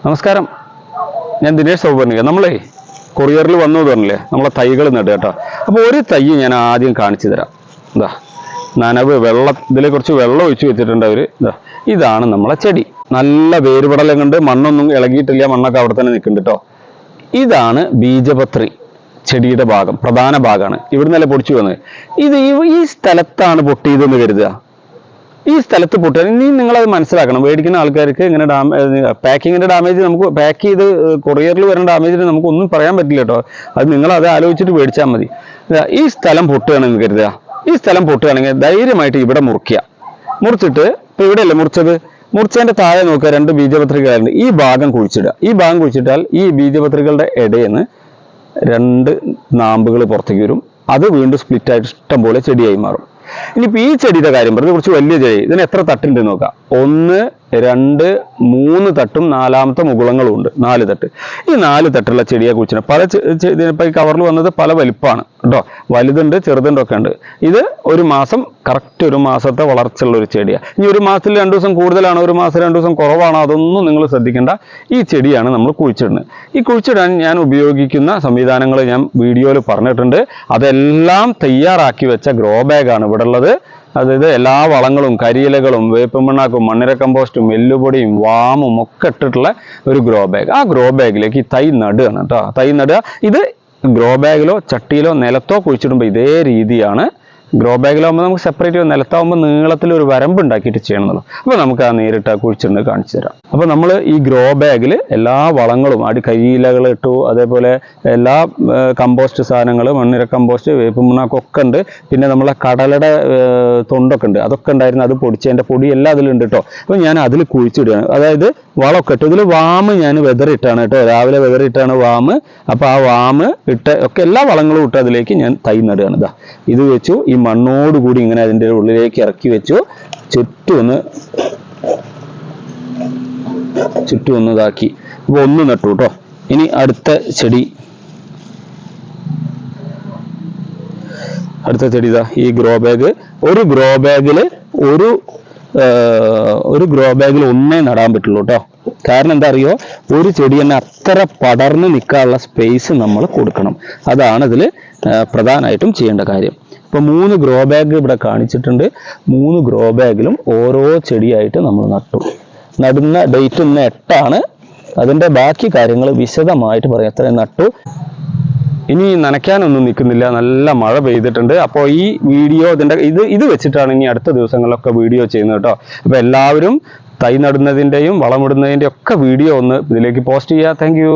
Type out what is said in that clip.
നമസ്കാരം, ഞാൻ ദിനേഷ് സൗപർണിക. നമ്മളെ കൊറിയറിൽ വന്നു പറഞ്ഞില്ലേ, നമ്മളെ തൈകൾ നടുക കേട്ടോ. അപ്പോൾ ഒരു തൈ ഞാൻ ആദ്യം കാണിച്ചു തരാം. എന്താ നനവ് വെള്ളം, ഇതിലെ കുറച്ച് വെള്ളം ഒഴിച്ച് വെച്ചിട്ടുണ്ട് അവർ. ഇതാണ് നമ്മളെ ചെടി. നല്ല വേരുപടലം കൊണ്ട് മണ്ണൊന്നും ഇളകിയിട്ടില്ല, മണ്ണൊക്കെ അവിടെ തന്നെ നിൽക്കുന്നുണ്ട് കേട്ടോ. ഇതാണ് ബീജപത്രി ചെടിയുടെ ഭാഗം, പ്രധാന ഭാഗമാണ്. ഇവിടുന്നല്ലേ പൊടിച്ചു വന്നത്. ഇത് ഈ സ്ഥലത്താണ് പൊട്ടിയതെന്ന് കരുതുക. ഈ സ്ഥലത്ത് പൊട്ടുക. ഇനി നിങ്ങളത് മനസ്സിലാക്കണം. മേടിക്കുന്ന ആൾക്കാർക്ക് ഇങ്ങനെ പാക്കിങ്ങിന്റെ ഡാമേജ്, നമുക്ക് പാക്ക് ചെയ്ത് കൊറിയറിൽ വരുന്ന ഡാമേജിന് നമുക്കൊന്നും പറയാൻ പറ്റില്ല കേട്ടോ. അത് നിങ്ങൾ ആലോചിച്ചിട്ട് മേടിച്ചാൽ മതി. ഈ സ്ഥലം പൊട്ടുകയാണെന്ന് കരുതുക. ഈ സ്ഥലം പൊട്ടുകയാണെങ്കിൽ ധൈര്യമായിട്ട് ഇവിടെ മുറിച്ചിട്ട് ഇപ്പൊ ഇവിടെയല്ലേ മുറിച്ചതിന്റെ താഴെ നോക്കുക, 2 ബീജപത്രികകളുണ്ട്. ഈ ഭാഗം കുഴിച്ചിടുക. ഈ ഭാഗം കുഴിച്ചിട്ടാൽ ഈ ബീജപത്രികളുടെ ഇടയിൽ നിന്ന് 2 നാമ്പുകൾ പുറത്തേക്ക് വരും. അത് വീണ്ടും സ്പ്ലിറ്റ് ആയിട്ട് ഇഷ്ടം പോലെ ചെടിയായി മാറും. ഇനിയിപ്പോൾ ഈ ചെടിയുടെ കാര്യം പറഞ്ഞത് കുറച്ച് വലിയ ചെടി. ഇതിന് എത്ര തട്ടുണ്ട് നോക്കാം. 1, 2, 3 തട്ടും 4ാമത്തെ മുകുളങ്ങളും ഉണ്ട്. 4 തട്ട്. ഈ 4 തട്ടുള്ള ചെടിയെ കുറിച്ചാണ് പല ഇതിനിപ്പോൾ ഈ കവറിൽ വന്നത് പല വലിപ്പമാണ് കേട്ടോ. വലുതുണ്ട്, ചെറുതുണ്ട് ഒക്കെ ഉണ്ട്. ഇത് ഒരു മാസം, കറക്റ്റ് ഒരു മാസത്തെ വളർച്ചയുള്ള ഒരു ചെടിയാണ്. ഇനി ഒരു മാസത്തിൽ 2 ദിവസം കൂടുതലാണോ, ഒരു മാസം 2 ദിവസം കുറവാണോ, അതൊന്നും നിങ്ങൾ ശ്രദ്ധിക്കേണ്ട. ഈ ചെടിയാണ് നമ്മൾ കുഴിച്ചിടുന്നത്. ഈ കുഴിച്ചിടാൻ ഞാൻ ഉപയോഗിക്കുന്ന സംവിധാനങ്ങൾ ഞാൻ വീഡിയോയിൽ പറഞ്ഞിട്ടുണ്ട്. അതെല്ലാം തയ്യാറാക്കി വെച്ച ഗ്രോ ബാഗാണ് ഇവിടെ ഉള്ളത്. അതായത് എല്ലാ വളങ്ങളും, കരിയിലകളും, വേപ്പും മണ്ണാക്കും, മണ്ണിര കമ്പോസ്റ്റും, എല്ലുപൊടിയും, വാമും ഒക്കെ ഇട്ടിട്ടുള്ള ഒരു ഗ്രോ ബാഗ്. ആ ഗ്രോ ബാഗിലേക്ക് ഈ തൈ നടുകയാണ് കേട്ടോ. തൈ നടുക. ഇത് ഗ്രോ ബാഗിലോ ചട്ടിയിലോ നിലത്തോ കുഴിച്ചിടുമ്പോൾ ഇതേ രീതിയാണ്. ഗ്രോ ബാഗിലാകുമ്പോൾ നമുക്ക് സെപ്പറേറ്റ്, നിലത്താവുമ്പോൾ നീളത്തിലൊരു വരമ്പ് ഉണ്ടാക്കിയിട്ട് ചെയ്യണമെന്നുള്ളൂ. അപ്പോൾ നമുക്ക് ആ നേരിട്ട് കുഴിച്ചിട്ട് കാണിച്ചു തരാം. അപ്പോൾ നമ്മൾ ഈ ഗ്രോ ബാഗിൽ എല്ലാ വളങ്ങളും, കരിയിലകൾ ഇട്ടു, അതേപോലെ എല്ലാ കമ്പോസ്റ്റ് സാധനങ്ങൾ, മണ്ണിര കമ്പോസ്റ്റ്, വേപ്പ് മണ്ണാക്കൊക്കെ ഉണ്ട്. പിന്നെ നമ്മളെ കടലയുടെ തൊണ്ടൊക്കെ ഉണ്ട്, അതൊക്കെ ഉണ്ടായിരുന്നു. അത് പൊടിച്ചതിൻ്റെ പൊടി എല്ലാം അതിലുണ്ട് കേട്ടോ. അപ്പോൾ ഞാൻ അതിൽ കുഴിച്ചിടുകയാണ്. അതായത് വളമൊക്കെ ഇട്ടു. ഇതിൽ വാമ് ഞാൻ വെതറിട്ടാണ് കേട്ടോ, രാവിലെ വെതറിട്ടാണ് വാമ്. അപ്പോൾ ആ വാമ് ഇട്ട് ഒക്കെ എല്ലാ വളങ്ങളും ഇട്ട് അതിലേക്ക് ഞാൻ തൈ നടുകയാണ്. ഇതാ ഇത് വെച്ചു. ഈ മണ്ണോടുകൂടി ഇങ്ങനെ അതിൻ്റെ ഉള്ളിലേക്ക് ഇറക്കി വെച്ചു. ചുറ്റും ഒന്ന് ഇതാക്കി. അപ്പോൾ ഒന്ന് നട്ടു കേട്ടോ. ഇനി അടുത്ത ചെടി ഇതാ ഈ ഗ്രോ ബാഗ്. ഒരു ഗ്രോ ബാഗിൽ ഒന്നേ നടാൻ പറ്റുള്ളൂ കേട്ടോ. കാരണം എന്താ അറിയോ, ഒരു ചെടി തന്നെ അത്ര പടർന്ന് നിൽക്കാനുള്ള സ്പേസ് നമ്മൾ കൊടുക്കണം. അതാണ് ഇതിൽ പ്രധാനമായിട്ടും ചെയ്യേണ്ട കാര്യം. ഇപ്പോൾ 3 ഗ്രോ ബാഗ് ഇവിടെ കാണിച്ചിട്ടുണ്ട്. 3 ഗ്രോ ബാഗിലും ഓരോ ചെടിയായിട്ട് നമ്മൾ നട്ടു. നടുന്ന ഡേറ്റ് ഇന്ന് 8ആണ്. അതിൻ്റെ ബാക്കി കാര്യങ്ങൾ വിശദമായിട്ട് പറയാം. എത്രയും നട്ടു. ഇനി നനയ്ക്കാനൊന്നും നിൽക്കുന്നില്ല, നല്ല മഴ പെയ്തിട്ടുണ്ട്. അപ്പോൾ ഈ വീഡിയോ ഇത് വെച്ചിട്ടാണ് ഇനി അടുത്ത ദിവസങ്ങളിലൊക്കെ വീഡിയോ ചെയ്യുന്നത് കേട്ടോ. അപ്പോൾ എല്ലാവരും തൈ നടുന്നതിൻ്റെയും വളമിടുന്നതിൻ്റെയും ഒക്കെ വീഡിയോ ഒന്ന് ഇതിലേക്ക് പോസ്റ്റ് ചെയ്യുക. Thank you.